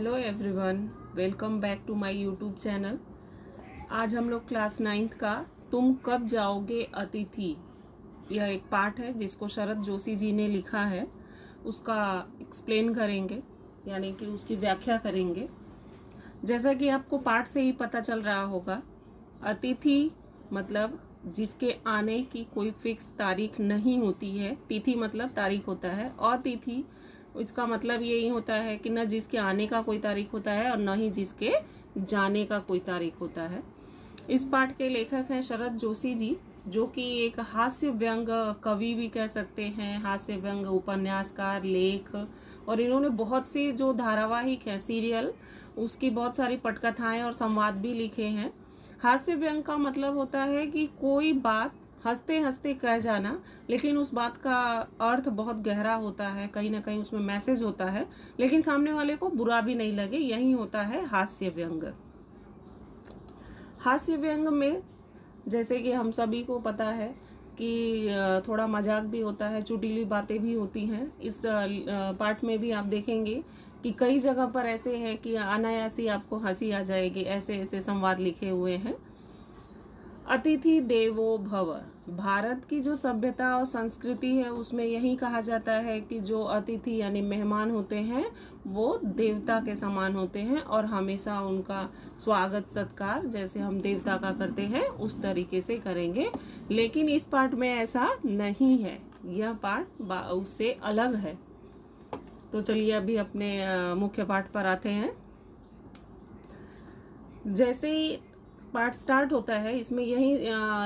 Hello everyone, welcome back to my YouTube channel. आज हम लोग क्लास 9th का तुम कब जाओगे अतिथि, यह एक पाठ है जिसको शरद जोशी जी ने लिखा है। उसका एक्सप्लेन करेंगे, यानी कि उसकी व्याख्या करेंगे। जैसा कि आपको पाठ से ही पता चल रहा होगा, अतिथि मतलब जिसके आने की कोई फिक्स तारीख नहीं होती है। तिथि मतलब तारीख होता है। अतिथि इसका मतलब यही होता है कि न जिसके आने का कोई तारीख होता है और न ही जिसके जाने का कोई तारीख होता है। इस पाठ के लेखक हैं शरद जोशी जी, जो कि एक हास्य व्यंग कवि भी कह सकते हैं, हास्य व्यंग उपन्यासकार, लेख, और इन्होंने बहुत सी जो धारावाहिक है सीरियल, उसकी बहुत सारी पटकथाएं और संवाद भी लिखे हैं। हास्य व्यंग का मतलब होता है कि कोई बात हंसते हंसते कह जाना, लेकिन उस बात का अर्थ बहुत गहरा होता है, कहीं ना कहीं उसमें मैसेज होता है, लेकिन सामने वाले को बुरा भी नहीं लगे, यही होता है हास्य व्यंग। हास्य व्यंग में जैसे कि हम सभी को पता है कि थोड़ा मजाक भी होता है, चुटीली बातें भी होती हैं। इस पार्ट में भी आप देखेंगे कि कई जगह पर ऐसे है कि अनायासी आपको हंसी आ जाएगी, ऐसे ऐसे संवाद लिखे हुए हैं। अतिथि देवो भव, भारत की जो सभ्यता और संस्कृति है उसमें यही कहा जाता है कि जो अतिथि यानी मेहमान होते हैं वो देवता के समान होते हैं, और हमेशा उनका स्वागत सत्कार जैसे हम देवता का करते हैं उस तरीके से करेंगे। लेकिन इस पाठ में ऐसा नहीं है, यह पाठ उससे अलग है। तो चलिए अभी अपने मुख्य पाठ पर आते हैं। जैसे ही पाठ स्टार्ट होता है, इसमें यही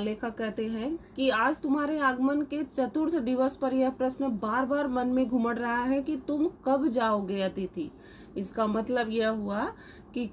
लेखक कहते हैं कि आज तुम्हारे आगमन के चतुर्थ दिवस पर यह प्रश्न बार बार मन में घुमड़ रहा है कि तुम कब जाओगे अतिथि। इसका मतलब यह हुआ कि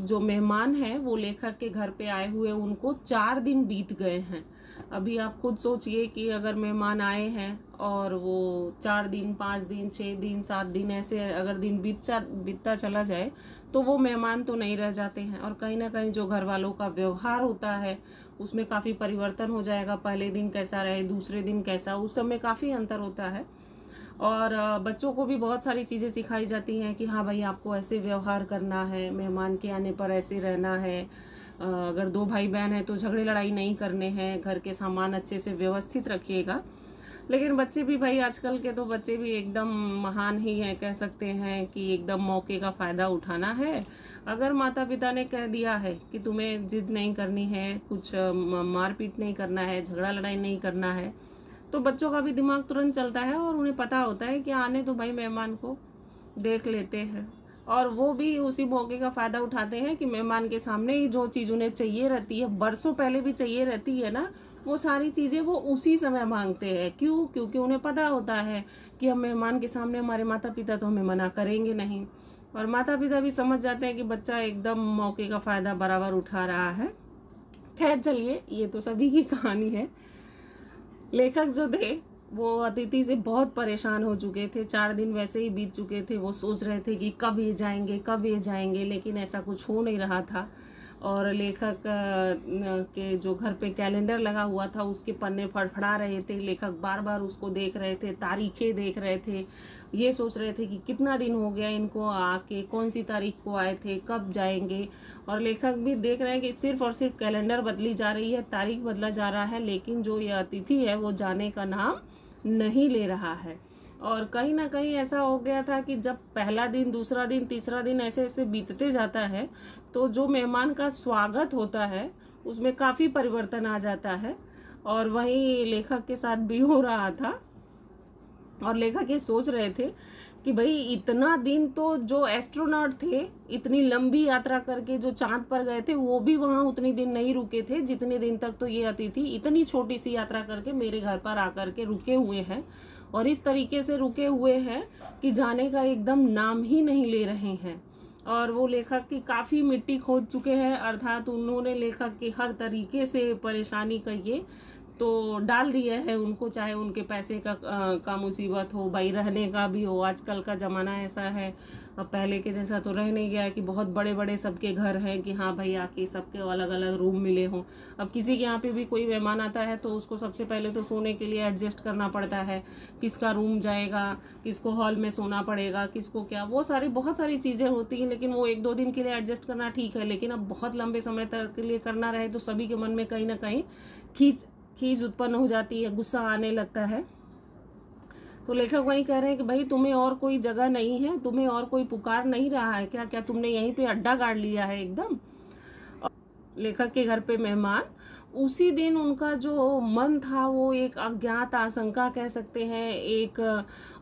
जो मेहमान हैं वो लेखक के घर पे आए हुए उनको 4 दिन बीत गए हैं। अभी आप खुद सोचिए कि अगर मेहमान आए हैं और वो 4 दिन, 5 दिन, 6 दिन, 7 दिन ऐसे अगर दिन बीतता चला जाए तो वो मेहमान तो नहीं रह जाते हैं, और कहीं ना कहीं जो घर वालों का व्यवहार होता है उसमें काफ़ी परिवर्तन हो जाएगा। पहले दिन कैसा रहे, दूसरे दिन कैसा, उस सब में काफ़ी अंतर होता है। और बच्चों को भी बहुत सारी चीज़ें सिखाई जाती हैं कि हाँ भाई आपको ऐसे व्यवहार करना है, मेहमान के आने पर ऐसे रहना है, अगर 2 भाई बहन हैं तो झगड़े लड़ाई नहीं करने हैं, घर के सामान अच्छे से व्यवस्थित रखिएगा। लेकिन बच्चे भी भाई, आजकल के तो बच्चे भी एकदम महान ही हैं, कह सकते हैं कि एकदम मौके का फ़ायदा उठाना है। अगर माता पिता ने कह दिया है कि तुम्हें जिद नहीं करनी है, कुछ मारपीट नहीं करना है, झगड़ा लड़ाई नहीं करना है, तो बच्चों का भी दिमाग तुरंत चलता है और उन्हें पता होता है कि आने तो भाई मेहमान को देख लेते हैं। और वो भी उसी मौके का फ़ायदा उठाते हैं कि मेहमान के सामने ही जो चीज़ उन्हें चाहिए रहती है, बरसों पहले भी चाहिए रहती है ना, वो सारी चीज़ें वो उसी समय मांगते हैं। क्यों? क्योंकि उन्हें पता होता है कि हम मेहमान के सामने, हमारे माता पिता तो हमें मना करेंगे नहीं, और माता पिता भी समझ जाते हैं कि बच्चा एकदम मौके का फ़ायदा बराबर उठा रहा है। खैर चलिए, ये तो सभी की कहानी है। लेखक जो थे वो अतिथि से बहुत परेशान हो चुके थे। 4 दिन वैसे ही बीत चुके थे, वो सोच रहे थे कि कब ये जाएंगे, कब ये जाएंगे, लेकिन ऐसा कुछ हो नहीं रहा था। और लेखक के जो घर पे कैलेंडर लगा हुआ था उसके पन्ने फड़फड़ा रहे थे। लेखक बार बार उसको देख रहे थे, तारीखें देख रहे थे, ये सोच रहे थे कि कितना दिन हो गया इनको आके, कौन सी तारीख को आए थे, कब जाएंगे। और लेखक भी देख रहे हैं कि सिर्फ और सिर्फ कैलेंडर बदली जा रही है, तारीख बदला जा रहा है, लेकिन जो ये अतिथि है वो जाने का नाम नहीं ले रहा है। और कहीं ना कहीं ऐसा हो गया था कि जब पहला दिन, दूसरा दिन, तीसरा दिन ऐसे ऐसे बीतते जाता है तो जो मेहमान का स्वागत होता है उसमें काफ़ी परिवर्तन आ जाता है। और वहीं लेखक के साथ भी हो रहा था। और लेखक ये सोच रहे थे कि भाई इतना दिन तो जो एस्ट्रोनॉट थे, इतनी लंबी यात्रा करके जो चांद पर गए थे, वो भी वहां उतनी दिन नहीं रुके थे जितने दिन तक तो ये अतिथि इतनी छोटी सी यात्रा करके मेरे घर पर आकर के रुके हुए हैं। और इस तरीके से रुके हुए हैं कि जाने का एकदम नाम ही नहीं ले रहे हैं। और वो लेखक की काफ़ी मिट्टी खोद चुके हैं, अर्थात उन्होंने लेखक की हर तरीके से परेशानी का ये तो डाल दिया है उनको, चाहे उनके पैसे का मुसीबत हो, भाई रहने का भी हो। आजकल का ज़माना ऐसा है, अब पहले के जैसा तो रह नहीं गया है कि बहुत बड़े बड़े सबके घर हैं कि हाँ भाई आके सबके अलग अलग रूम मिले हों। अब किसी के यहाँ पे भी कोई मेहमान आता है तो उसको सबसे पहले तो सोने के लिए एडजस्ट करना पड़ता है, किसका रूम जाएगा, किसको हॉल में सोना पड़ेगा, किसको क्या, वो सारी बहुत सारी चीज़ें होती हैं। लेकिन वो 1-2 दिन के लिए एडजस्ट करना ठीक है, लेकिन अब बहुत लंबे समय तक के लिए करना रहे तो सभी के मन में कहीं ना कहीं खींच उत्पन्न हो जाती है, गुस्सा आने लगता है। तो लेखक वही कह रहे हैं कि भाई तुम्हें और कोई जगह नहीं है, तुम्हें और कोई पुकार नहीं रहा है क्या? क्या तुमने यहीं पे अड्डा गाड़ लिया है एकदम? लेखक के घर पे मेहमान, उसी दिन उनका जो मन था वो एक अज्ञात आशंका कह सकते हैं, एक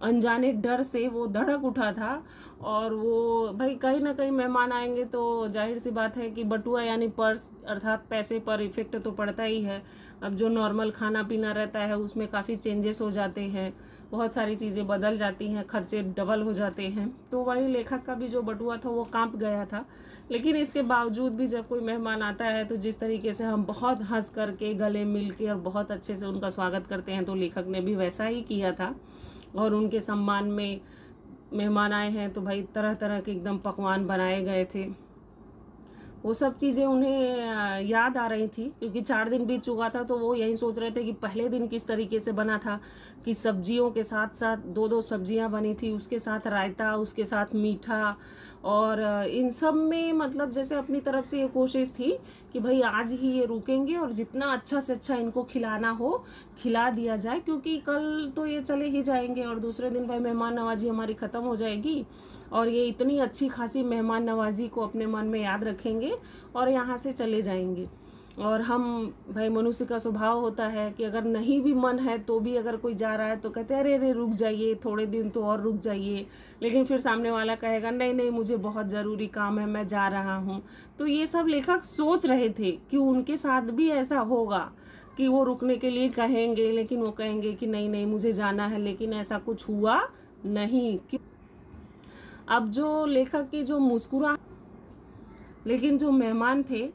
अनजाने डर से वो धड़क उठा था। और वो भाई कहीं ना कहीं मेहमान आएंगे तो जाहिर सी बात है कि बटुआ यानी पर्स अर्थात पैसे पर इफेक्ट तो पड़ता ही है। अब जो नॉर्मल खाना पीना रहता है उसमें काफ़ी चेंजेस हो जाते हैं, बहुत सारी चीज़ें बदल जाती हैं, खर्चे डबल हो जाते हैं। तो वही लेखक का भी जो बटुआ था वो कांप गया था। लेकिन इसके बावजूद भी जब कोई मेहमान आता है तो जिस तरीके से हम बहुत हंस करके गले मिल के और बहुत अच्छे से उनका स्वागत करते हैं, तो लेखक ने भी वैसा ही किया था। और उनके सम्मान में मेहमान आए हैं तो भाई तरह तरह के एकदम पकवान बनाए गए थे। वो सब चीज़ें उन्हें याद आ रही थी क्योंकि 4 दिन बीत चुका था। तो वो यही सोच रहे थे कि पहले दिन किस तरीके से बना था कि सब्जियों के साथ साथ 2-2 सब्जियां बनी थी, उसके साथ रायता, उसके साथ मीठा, और इन सब में मतलब जैसे अपनी तरफ से ये कोशिश थी कि भाई आज ही ये रुकेंगे और जितना अच्छा से अच्छा इनको खिलाना हो खिला दिया जाए, क्योंकि कल तो ये चले ही जाएंगे और दूसरे दिन भाई मेहमान नवाजी हमारी ख़त्म हो जाएगी। और ये इतनी अच्छी खासी मेहमान नवाजी को अपने मन में याद रखेंगे और यहाँ से चले जाएंगे। और हम भाई मनुष्य का स्वभाव होता है कि अगर नहीं भी मन है तो भी अगर कोई जा रहा है तो कहते हैं अरे अरे रुक जाइए, थोड़े दिन तो और रुक जाइए। लेकिन फिर सामने वाला कहेगा नहीं नहीं मुझे बहुत ज़रूरी काम है, मैं जा रहा हूँ। तो ये सब लेखक सोच रहे थे कि उनके साथ भी ऐसा होगा कि वो रुकने के लिए कहेंगे, लेकिन वो कहेंगे कि नहीं नहीं मुझे जाना है। लेकिन ऐसा कुछ हुआ नहीं। अब जो लेखक की जो लेकिन जो मेहमान थे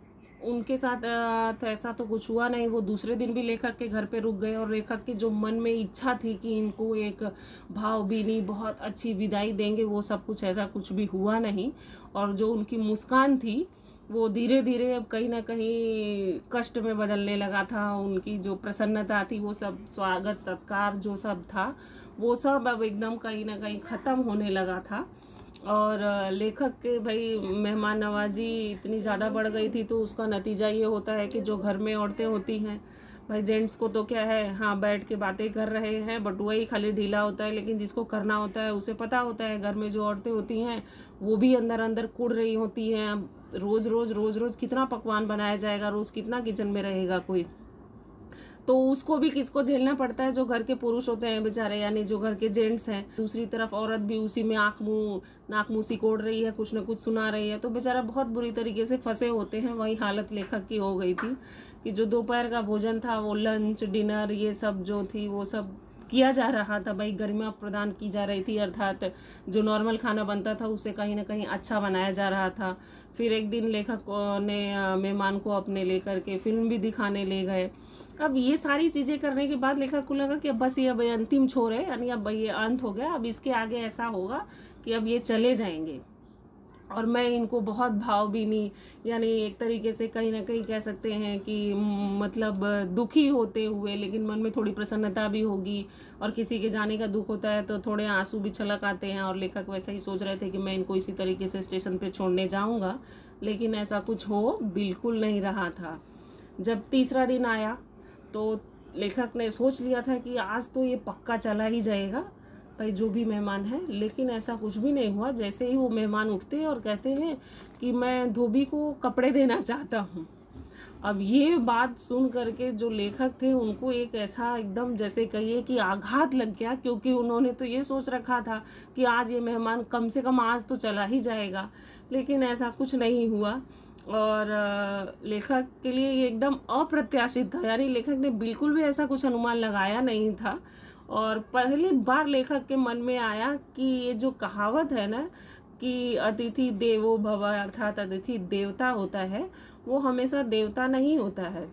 उनके साथ ऐसा तो कुछ हुआ नहीं। वो दूसरे दिन भी लेखक के घर पे रुक गए और लेखक के जो मन में इच्छा थी कि इनको एक भावभीनी बहुत अच्छी विदाई देंगे, वो सब कुछ ऐसा कुछ भी हुआ नहीं। और जो उनकी मुस्कान थी वो धीरे धीरे अब कहीं ना कहीं कष्ट में बदलने लगा था। उनकी जो प्रसन्नता थी, वो सब स्वागत सत्कार जो सब था वो सब अब एकदम कहीं ना कहीं ख़त्म होने लगा था। और लेखक के भाई मेहमान नवाजी इतनी ज़्यादा बढ़ गई थी तो उसका नतीजा ये होता है कि जो घर में औरतें होती हैं, भाई जेंट्स को तो क्या है, हाँ बैठ के बातें कर रहे हैं, बटुआ ही खाली ढीला होता है। लेकिन जिसको करना होता है उसे पता होता है घर में जो औरतें होती हैं वो भी अंदर अंदर कुड़ रही होती हैं। अब रोज़ रोज़ कितना पकवान बनाया जाएगा, रोज़ कितना किचन में रहेगा कोई। तो उसको भी किसको झेलना पड़ता है, जो घर के पुरुष होते हैं बेचारे, यानी जो घर के जेंट्स हैं। दूसरी तरफ औरत भी उसी में नाक मुंह सिकोड़ रही है, कुछ न कुछ सुना रही है। तो बेचारा बहुत बुरी तरीके से फंसे होते हैं। वही हालत लेखक की हो गई थी कि जो दोपहर का भोजन था, वो लंच डिनर ये सब जो थी वो सब किया जा रहा था, भाई गरिमा प्रदान की जा रही थी, अर्थात जो नॉर्मल खाना बनता था उसे कहीं ना कहीं अच्छा बनाया जा रहा था। फिर एक दिन लेखक ने मेहमान को अपने लेकर के फिल्म भी दिखाने ले गए। अब ये सारी चीज़ें करने के बाद लेखक को लगा कि अब बस ये अब अंतिम छोर है, यानी अब ये अंत हो गया। अब इसके आगे ऐसा होगा कि अब ये चले जाएंगे और मैं इनको बहुत भावभीनी, यानी एक तरीके से कहीं ना कहीं कह सकते हैं कि मतलब दुखी होते हुए, लेकिन मन में थोड़ी प्रसन्नता भी होगी। और किसी के जाने का दुख होता है तो थोड़े आंसू भी छलक आते हैं। और लेखक वैसा ही सोच रहे थे कि मैं इनको इसी तरीके से स्टेशन पे छोड़ने जाऊंगा, लेकिन ऐसा कुछ हो बिल्कुल नहीं रहा था। जब तीसरा दिन आया तो लेखक ने सोच लिया था कि आज तो ये पक्का चला ही जाएगा भाई जो भी मेहमान है। लेकिन ऐसा कुछ भी नहीं हुआ। जैसे ही वो मेहमान उठते हैं और कहते हैं कि मैं धोबी को कपड़े देना चाहता हूँ, अब ये बात सुन करके जो लेखक थे उनको एक ऐसा एकदम जैसे कहिए कि आघात लग गया, क्योंकि उन्होंने तो ये सोच रखा था कि आज ये मेहमान कम से कम आज तो चला ही जाएगा। लेकिन ऐसा कुछ नहीं हुआ और लेखक के लिए ये एकदम अप्रत्याशित था। यानी लेखक ने बिल्कुल भी ऐसा कुछ अनुमान लगाया नहीं था। और पहली बार लेखक के मन में आया कि ये जो कहावत है ना कि अतिथि देवो भव, अर्थात अतिथि देवता होता है, वो हमेशा देवता नहीं होता है।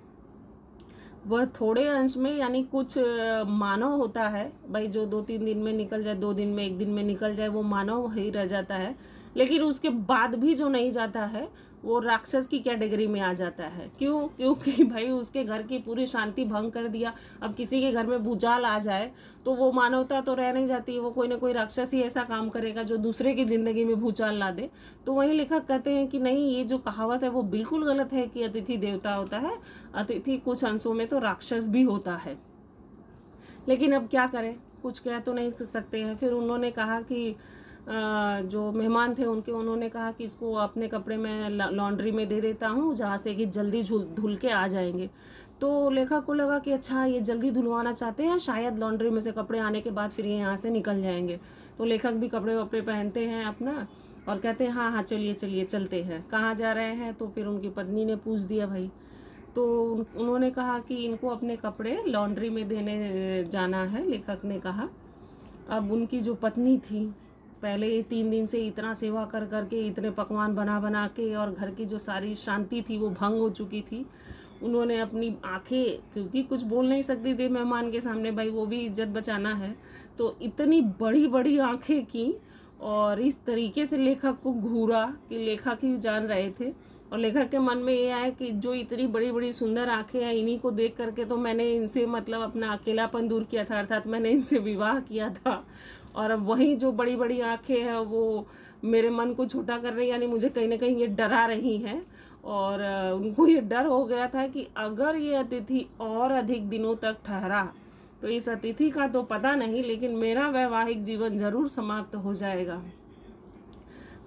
वह थोड़े अंश में यानी कुछ मानव होता है भाई, जो 2-3 दिन में निकल जाए, 2 दिन में, 1 दिन में निकल जाए, वो मानव ही रह जाता है। लेकिन उसके बाद भी जो नहीं जाता है वो राक्षस की कैटेगरी में आ जाता है। क्यों? क्योंकि भाई उसके घर की पूरी शांति भंग कर दिया। अब किसी के घर में भूचाल आ जाए तो वो मानवता तो रह नहीं जाती, वो कोई ना कोई राक्षस ही ऐसा काम करेगा जो दूसरे की जिंदगी में भूचाल ला दे। तो वही लेखक कहते हैं कि नहीं, ये जो कहावत है वो बिल्कुल गलत है कि अतिथि देवता होता है, अतिथि कुछ अंशों में तो राक्षस भी होता है। लेकिन अब क्या करें, कुछ कह तो नहीं सकते हैं। फिर उन्होंने कहा कि जो मेहमान थे उन्होंने कहा कि इसको अपने कपड़े में लॉन्ड्री में दे देता हूँ, जहाँ से कि जल्दी धुल के आ जाएंगे। तो लेखक को लगा कि अच्छा, ये जल्दी धुलवाना चाहते हैं, शायद लॉन्ड्री में से कपड़े आने के बाद फिर ये यहाँ से निकल जाएंगे। तो लेखक भी कपड़े वपड़े पहनते हैं अपना और कहते हैं हाँ हाँ चलिए चलिए चलते हैं। कहाँ जा रहे हैं? तो फिर उनकी पत्नी ने पूछ दिया भाई। तो उन्होंने कहा कि इनको अपने कपड़े लॉन्ड्री में देने जाना है। लेखक ने कहा अब उनकी जो पत्नी थी, पहले 3 दिन से इतना सेवा कर करके, इतने पकवान बना बना के, और घर की जो सारी शांति थी वो भंग हो चुकी थी। उन्होंने अपनी आंखें, क्योंकि कुछ बोल नहीं सकती थी मेहमान के सामने, भाई वो भी इज्जत बचाना है, तो इतनी बड़ी बड़ी आंखें की और इस तरीके से लेखक को घूरा कि लेखक ही जान रहे थे। और लेखक के मन में ये आया कि जो इतनी बड़ी बड़ी सुंदर आंखें हैं, इन्हीं को देख करके तो मैंने इनसे मतलब अपना अकेलापन दूर किया था, अर्थात मैंने इनसे विवाह किया था। और अब वही जो बड़ी बड़ी आंखें हैं वो मेरे मन को छोटा कर रही, यानी मुझे कहीं ना कहीं ये डरा रही हैं। और उनको ये डर हो गया था कि अगर ये अतिथि और अधिक दिनों तक ठहरा तो इस अतिथि का तो पता नहीं, लेकिन मेरा वैवाहिक जीवन जरूर समाप्त हो जाएगा।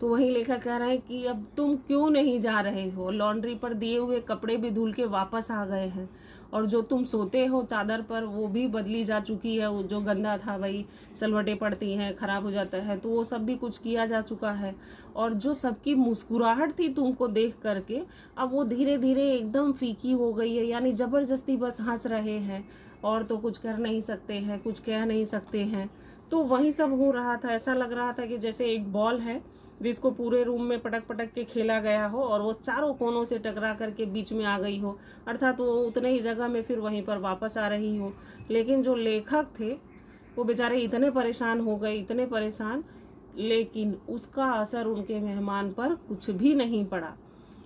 तो वही लेखक कह रहे हैं कि अब तुम क्यों नहीं जा रहे हो? लॉन्ड्री पर दिए हुए कपड़े भी धुल के वापस आ गए हैं, और जो तुम सोते हो चादर पर वो भी बदली जा चुकी है। वो जो गंदा था भाई, सलवटें पड़ती हैं, खराब हो जाता है, तो वो सब भी कुछ किया जा चुका है। और जो सबकी मुस्कुराहट थी तुमको देख करके, अब वो धीरे धीरे एकदम फीकी हो गई है, यानी जबरदस्ती बस हंस रहे हैं और तो कुछ कर नहीं सकते हैं, कुछ कह नहीं सकते हैं। तो वही सब हो रहा था। ऐसा लग रहा था कि जैसे एक बॉल है जिसको पूरे रूम में पटक पटक के खेला गया हो और वो चारों कोनों से टकरा करके बीच में आ गई हो, अर्थात वो उतने ही जगह में फिर वहीं पर वापस आ रही हो। लेकिन जो लेखक थे वो बेचारे इतने परेशान हो गए, इतने परेशान, लेकिन उसका असर उनके मेहमान पर कुछ भी नहीं पड़ा।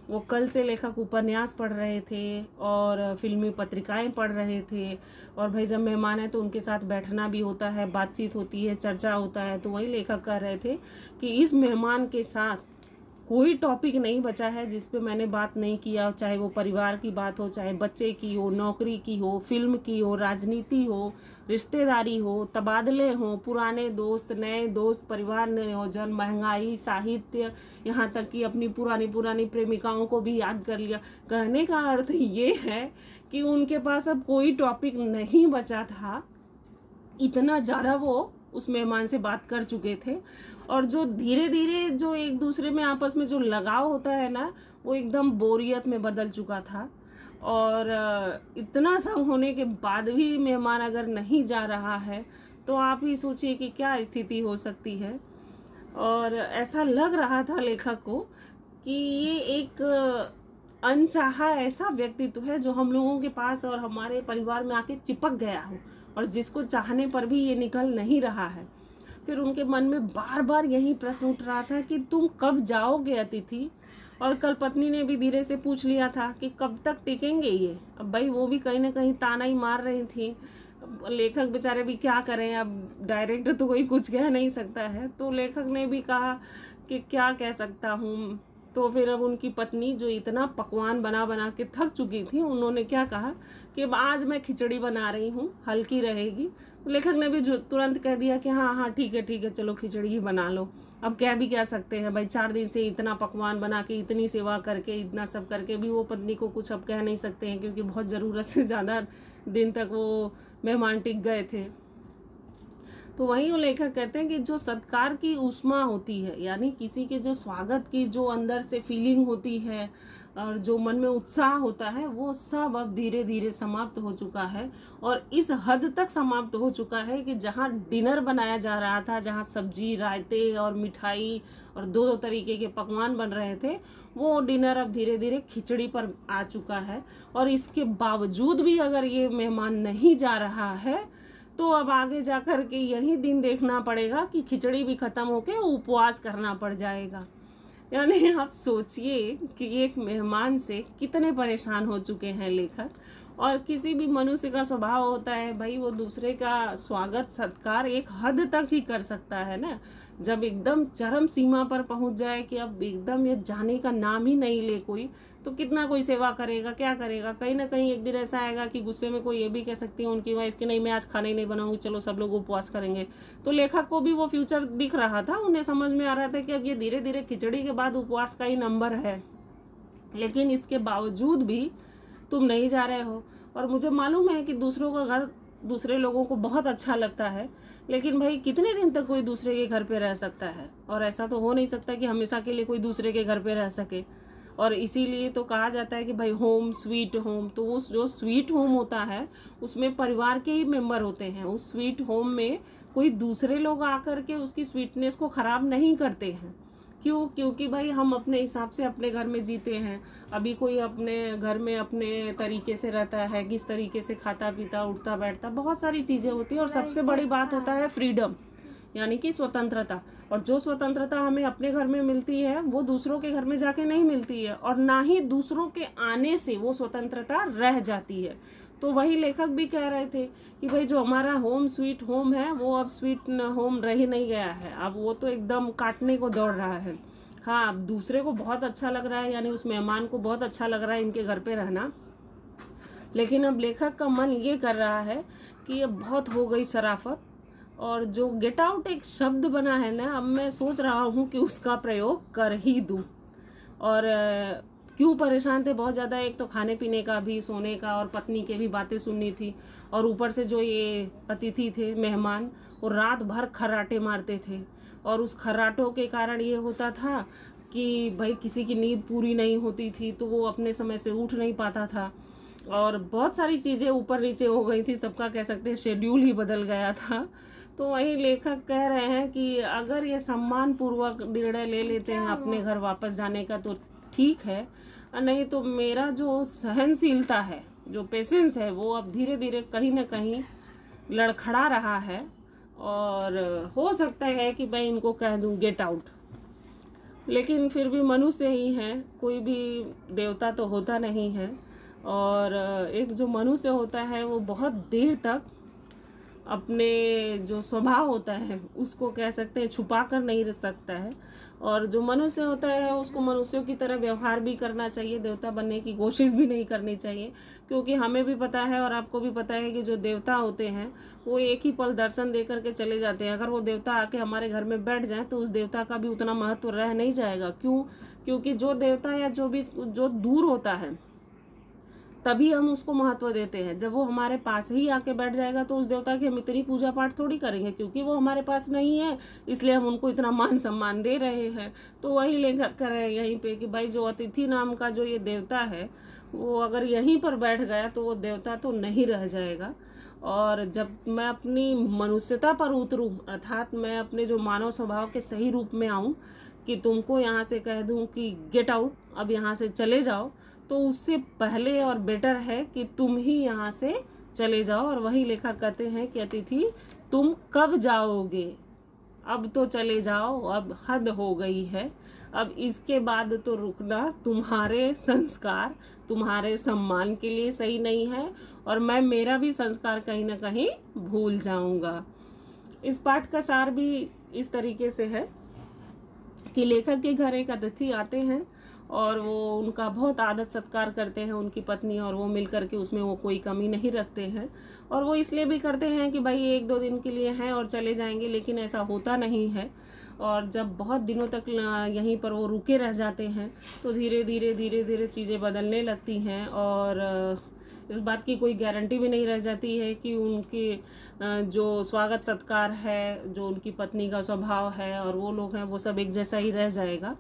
वो कल से लेखक उपन्यास पढ़ रहे थे और फिल्मी पत्रिकाएं पढ़ रहे थे, और भाई जब मेहमान है तो उनके साथ बैठना भी होता है, बातचीत होती है, चर्चा होता है। तो वही लेखक कह रहे थे कि इस मेहमान के साथ कोई टॉपिक नहीं बचा है जिस पे मैंने बात नहीं किया, चाहे वो परिवार की बात हो, चाहे बच्चे की हो, नौकरी की हो, फिल्म की हो, राजनीति हो, रिश्तेदारी हो, तबादले हो, पुराने दोस्त, नए दोस्त, परिवार नियोजन, महंगाई, साहित्य, यहाँ तक कि अपनी पुरानी पुरानी प्रेमिकाओं को भी याद कर लिया। कहने का अर्थ ये है कि उनके पास अब कोई टॉपिक नहीं बचा था, इतना ज़्यादा वो उस मेहमान से बात कर चुके थे। और जो धीरे धीरे जो एक दूसरे में आपस में जो लगाव होता है ना, वो एकदम बोरियत में बदल चुका था। और इतना सब होने के बाद भी मेहमान अगर नहीं जा रहा है तो आप ही सोचिए कि क्या स्थिति हो सकती है। और ऐसा लग रहा था लेखक को कि ये एक अनचाहा ऐसा व्यक्तित्व है जो हम लोगों के पास और हमारे परिवार में आके चिपक गया हो, और जिसको चाहने पर भी ये निकल नहीं रहा है। फिर उनके मन में बार बार यही प्रश्न उठ रहा था कि तुम कब जाओगे अतिथि? और कल पत्नी ने भी धीरे से पूछ लिया था कि कब तक टिकेंगे ये। अब भाई वो भी कहीं ना कहीं ताना ही मार रही थी। लेखक बेचारे भी क्या करें, अब डायरेक्टर तो कोई कुछ कह नहीं सकता है। तो लेखक ने भी कहा कि क्या कह सकता हूँ। तो फिर अब उनकी पत्नी, जो इतना पकवान बना बना के थक चुकी थी, उन्होंने क्या कहा कि अब आज मैं खिचड़ी बना रही हूँ, हल्की रहेगी। तो लेखक ने भी तुरंत कह दिया कि हाँ हाँ ठीक है चलो खिचड़ी ही बना लो। अब क्या भी कह सकते हैं भाई, 4 दिन से इतना पकवान बना के, इतनी सेवा करके, इतना सब करके भी वो पत्नी को कुछ अब कह नहीं सकते हैं, क्योंकि बहुत ज़रूरत से ज़्यादा दिन तक वो मेहमान टिक गए थे। तो वहीं वो लेखक कहते हैं कि जो सत्कार की ऊष्मा होती है, यानी किसी के जो स्वागत की जो अंदर से फीलिंग होती है, और जो मन में उत्साह होता है वो सब अब धीरे धीरे समाप्त हो चुका है। और इस हद तक समाप्त हो चुका है कि जहाँ डिनर बनाया जा रहा था, जहाँ सब्जी, रायते और मिठाई और दो दो तरीके के पकवान बन रहे थे, वो डिनर अब धीरे धीरे खिचड़ी पर आ चुका है। और इसके बावजूद भी अगर ये मेहमान नहीं जा रहा है तो अब आगे जाकर के यही दिन देखना पड़ेगा कि खिचड़ी भी खत्म होके उपवास करना पड़ जाएगा। यानी आप सोचिए कि एक मेहमान से कितने परेशान हो चुके हैं लेखक। और किसी भी मनुष्य का स्वभाव होता है भाई, वो दूसरे का स्वागत सत्कार एक हद तक ही कर सकता है ना। जब एकदम चरम सीमा पर पहुंच जाए कि अब एकदम ये जाने का नाम ही नहीं ले कोई, तो कितना कोई सेवा करेगा, क्या करेगा। कहीं ना कहीं एक दिन ऐसा आएगा कि गुस्से में कोई ये भी कह सकती है उनकी वाइफ कि नहीं मैं आज खाना ही नहीं बनाऊंगी, चलो सब लोग उपवास करेंगे। तो लेखक को भी वो फ्यूचर दिख रहा था, उन्हें समझ में आ रहा था कि अब ये धीरे धीरे खिचड़ी के बाद उपवास का ही नंबर है। लेकिन इसके बावजूद भी तुम नहीं जा रहे हो। और मुझे मालूम है कि दूसरों का घर दूसरे लोगों को बहुत अच्छा लगता है, लेकिन भाई कितने दिन तक कोई दूसरे के घर पे रह सकता है। और ऐसा तो हो नहीं सकता कि हमेशा के लिए कोई दूसरे के घर पे रह सके। और इसीलिए तो कहा जाता है कि भाई होम स्वीट होम। तो उस जो स्वीट होम होता है उसमें परिवार के ही मेंबर होते हैं। उस स्वीट होम में कोई दूसरे लोग आकर के उसकी स्वीटनेस को खराब नहीं करते हैं। क्यों? क्योंकि भाई हम अपने हिसाब से अपने घर में जीते हैं। अभी कोई अपने घर में अपने तरीके से रहता है, किस तरीके से खाता पीता उठता बैठता, बहुत सारी चीज़ें होती है। और सबसे बड़ी बात होता है फ्रीडम, यानी कि स्वतंत्रता। और जो स्वतंत्रता हमें अपने घर में मिलती है वो दूसरों के घर में जाके नहीं मिलती है, और ना ही दूसरों के आने से वो स्वतंत्रता रह जाती है। तो वही लेखक भी कह रहे थे कि भाई जो हमारा होम स्वीट होम है वो अब स्वीट होम रह ही नहीं गया है, अब वो तो एकदम काटने को दौड़ रहा है। हाँ, अब दूसरे को बहुत अच्छा लग रहा है, यानी उस मेहमान को बहुत अच्छा लग रहा है इनके घर पे रहना, लेकिन अब लेखक का मन ये कर रहा है कि अब बहुत हो गई शराफत। और जो गेट आउट एक शब्द बना है ना, अब मैं सोच रहा हूँ कि उसका प्रयोग कर ही दूँ। और क्यों परेशान थे बहुत ज़्यादा, एक तो खाने पीने का भी, सोने का, और पत्नी के भी बातें सुननी थी। और ऊपर से जो ये अतिथि थे मेहमान, वो रात भर खर्राटे मारते थे। और उस खर्राटों के कारण ये होता था कि भाई किसी की नींद पूरी नहीं होती थी, तो वो अपने समय से उठ नहीं पाता था। और बहुत सारी चीज़ें ऊपर नीचे हो गई थी, सबका कह सकते हैं शेड्यूल ही बदल गया था। तो वही लेखक कह रहे हैं कि अगर ये सम्मान पूर्वक निर्णय ले लेते हैं अपने घर वापस जाने का तो ठीक है, नहीं तो मेरा जो सहनशीलता है, जो पेशेंस है, वो अब धीरे धीरे कहीं ना कहीं लड़खड़ा रहा है। और हो सकता है कि मैं इनको कह दूं गेट आउट, लेकिन फिर भी मनुष्य ही है, कोई भी देवता तो होता नहीं है। और एक जो मनुष्य होता है वो बहुत देर तक अपने जो स्वभाव होता है उसको कह सकते हैं छुपा कर नहीं रह सकता है। और जो मनुष्य होता है उसको मनुष्यों की तरह व्यवहार भी करना चाहिए, देवता बनने की कोशिश भी नहीं करनी चाहिए। क्योंकि हमें भी पता है और आपको भी पता है कि जो देवता होते हैं वो एक ही पल दर्शन दे करके चले जाते हैं। अगर वो देवता आके हमारे घर में बैठ जाए तो उस देवता का भी उतना महत्व रह नहीं जाएगा। क्यों? क्योंकि जो देवता या जो दूर होता है तभी हम उसको महत्व देते हैं। जब वो हमारे पास ही आके बैठ जाएगा तो उस देवता की हम इतनी पूजा पाठ थोड़ी करेंगे, क्योंकि वो हमारे पास नहीं है इसलिए हम उनको इतना मान सम्मान दे रहे हैं। तो वही लेखक कर रहे हैं यहीं पे कि भाई जो अतिथि नाम का जो ये देवता है वो अगर यहीं पर बैठ गया तो वो देवता तो नहीं रह जाएगा। और जब मैं अपनी मनुष्यता पर उतरूँ, अर्थात मैं अपने जो मानव स्वभाव के सही रूप में आऊँ कि तुमको यहाँ से कह दूँ कि गेट आउट, अब यहाँ से चले जाओ, तो उससे पहले और बेटर है कि तुम ही यहाँ से चले जाओ। और वही लेखक कहते हैं कि अतिथि तुम कब जाओगे, अब तो चले जाओ, अब हद हो गई है, अब इसके बाद तो रुकना तुम्हारे संस्कार, तुम्हारे सम्मान के लिए सही नहीं है, और मैं मेरा भी संस्कार कहीं ना कहीं भूल जाऊंगा। इस पाठ का सार भी इस तरीके से है कि लेखक के घर एक अतिथि आते हैं और वो उनका बहुत आदर सत्कार करते हैं, उनकी पत्नी और वो मिल करके उसमें वो कोई कमी नहीं रखते हैं। और वो इसलिए भी करते हैं कि भाई 1-2 दिन के लिए हैं और चले जाएंगे, लेकिन ऐसा होता नहीं है। और जब बहुत दिनों तक यहीं पर वो रुके रह जाते हैं तो धीरे धीरे चीज़ें बदलने लगती हैं। और इस बात की कोई गारंटी भी नहीं रह जाती है कि उनकी जो स्वागत सत्कार है, जो उनकी पत्नी का स्वभाव है और वो लोग हैं, वो सब एक जैसा ही रह जाएगा।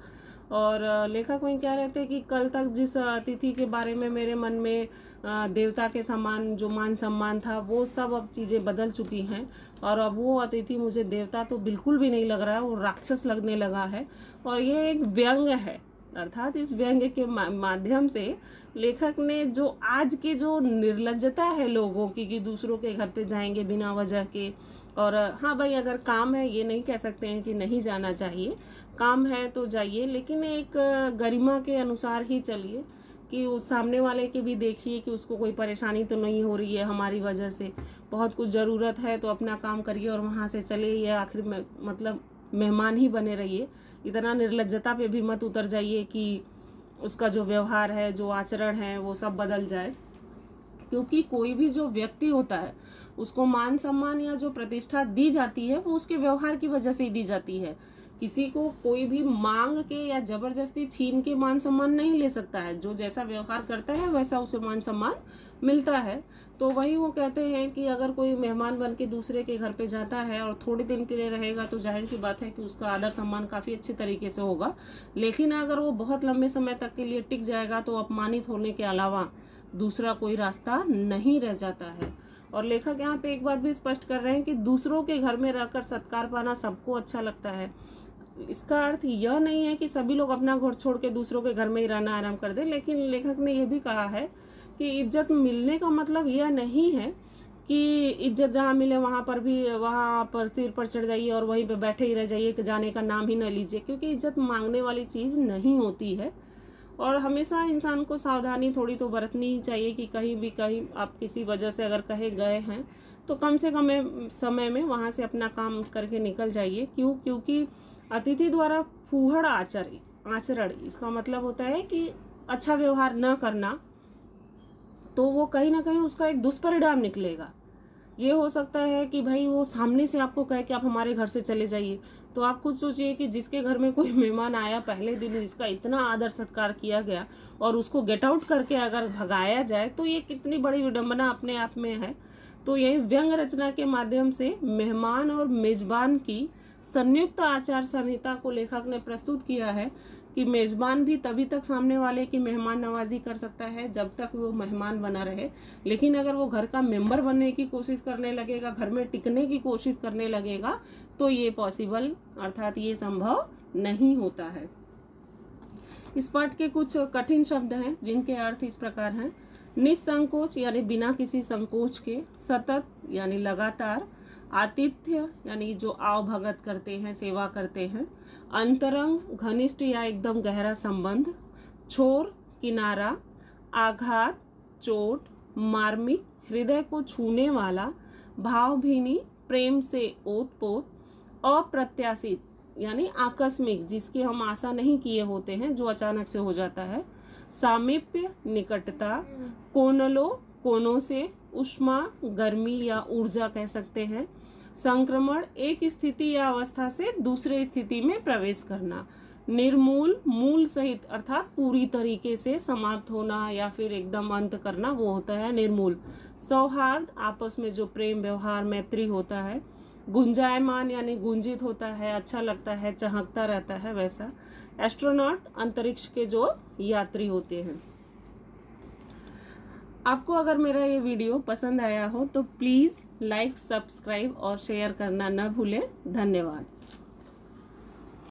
और लेखक वहीं कह रहे थे कि कल तक जिस अतिथि के बारे में मेरे मन में देवता के समान जो मान सम्मान था, वो सब अब चीज़ें बदल चुकी हैं और अब वो अतिथि मुझे देवता तो बिल्कुल भी नहीं लग रहा है, वो राक्षस लगने लगा है। और ये एक व्यंग है, अर्थात इस व्यंग के माध्यम से लेखक ने जो आज के जो निर्लज्जता है लोगों की कि दूसरों के घर पे जाएंगे बिना वजह के, और हाँ भाई अगर काम है, ये नहीं कह सकते हैं कि नहीं जाना चाहिए, काम है तो जाइए, लेकिन एक गरिमा के अनुसार ही चलिए कि उस सामने वाले की भी देखिए कि उसको कोई परेशानी तो नहीं हो रही है हमारी वजह से। बहुत कुछ ज़रूरत है तो अपना काम करिए और वहाँ से चले, ये आखिर में मतलब मेहमान ही बने रहिए। इतना निर्लज्जता पे भी मत उतर जाइए कि उसका जो व्यवहार है, जो आचरण है, वो सब बदल जाए। क्योंकि कोई भी जो व्यक्ति होता है उसको मान सम्मान या जो प्रतिष्ठा दी जाती है वो उसके व्यवहार की वजह से ही दी जाती है। किसी को कोई भी मांग के या जबरदस्ती छीन के मान सम्मान नहीं ले सकता है। जो जैसा व्यवहार करता है वैसा उसे मान सम्मान मिलता है। तो वही वो कहते हैं कि अगर कोई मेहमान बन के दूसरे के घर पे जाता है और थोड़े दिन के लिए रहेगा तो जाहिर सी बात है कि उसका आदर सम्मान काफ़ी अच्छे तरीके से होगा। लेकिन अगर वो बहुत लंबे समय तक के लिए टिक जाएगा तो अपमानित होने के अलावा दूसरा कोई रास्ता नहीं रह जाता है। और लेखक यहाँ पे एक बात भी स्पष्ट कर रहे हैं कि दूसरों के घर में रहकर सत्कार पाना सबको अच्छा लगता है। इसका अर्थ यह नहीं है कि सभी लोग अपना घर छोड़ के दूसरों के घर में ही रहना आराम कर दे, लेकिन लेखक ने यह भी कहा है कि इज्जत मिलने का मतलब यह नहीं है कि इज्जत जहाँ मिले वहाँ पर सिर पर चढ़ जाइए और वहीं पे बैठे ही रह जाइए, कि जाने का नाम ही न लीजिए, क्योंकि इज्जत मांगने वाली चीज़ नहीं होती है। और हमेशा इंसान को सावधानी थोड़ी तो बरतनी ही चाहिए कि कहीं आप किसी वजह से अगर कहे गए हैं तो कम से कम समय में वहाँ से अपना काम करके निकल जाइए। क्योंकि अतिथि द्वारा फूहड़ आचरण इसका मतलब होता है कि अच्छा व्यवहार न करना, तो वो कहीं ना कहीं उसका एक दुष्परिणाम निकलेगा। ये हो सकता है कि भाई वो सामने से आपको कहे कि आप हमारे घर से चले जाइए, तो आप खुद सोचिए कि जिसके घर में कोई मेहमान आया पहले दिन, जिसका इतना आदर सत्कार किया गया, और उसको गेट आउट करके अगर भगाया जाए तो ये कितनी बड़ी विडंबना अपने आप में है। तो यही व्यंग रचना के माध्यम से मेहमान और मेजबान की संयुक्त आचार संहिता को लेखक ने प्रस्तुत किया है कि मेजबान भी तभी तक सामने वाले की मेहमान नवाजी कर सकता है जब तक वो मेहमान बना रहे, लेकिन अगर वो घर का मेंबर बनने की कोशिश करने लगेगा, घर में टिकने की कोशिश करने लगेगा, तो ये पॉसिबल अर्थात ये संभव नहीं होता है। इस पाठ के कुछ कठिन शब्द हैं जिनके अर्थ इस प्रकार हैं। निसंकोच यानी बिना किसी संकोच के, सतत यानी लगातार, आतिथ्य यानी जो आव भगत करते हैं, सेवा करते हैं, अंतरंग घनिष्ठ या एकदम गहरा संबंध, छोर किनारा, आघात चोट, मार्मिक हृदय को छूने वाला, भावभीनी प्रेम से ओतपोत, अप्रत्याशित यानी आकस्मिक जिसकी हम आशा नहीं किए होते हैं, जो अचानक से हो जाता है, सामीप्य निकटता, कोनलो कोनों से, उष्मा गर्मी या ऊर्जा कह सकते हैं, संक्रमण एक स्थिति या अवस्था से दूसरे स्थिति में प्रवेश करना, निर्मूल मूल सहित अर्थात पूरी तरीके से समाप्त होना या फिर एकदम अंत करना, वो होता है निर्मूल, सौहार्द आपस में जो प्रेम व्यवहार मैत्री होता है, गुंजायमान यानी गुंजित होता है, अच्छा लगता है, चहकता रहता है वैसा, एस्ट्रोनॉट अंतरिक्ष के जो यात्री होते हैं। आपको अगर मेरा ये वीडियो पसंद आया हो तो प्लीज़ लाइक, सब्सक्राइब और शेयर करना न भूलें। धन्यवाद।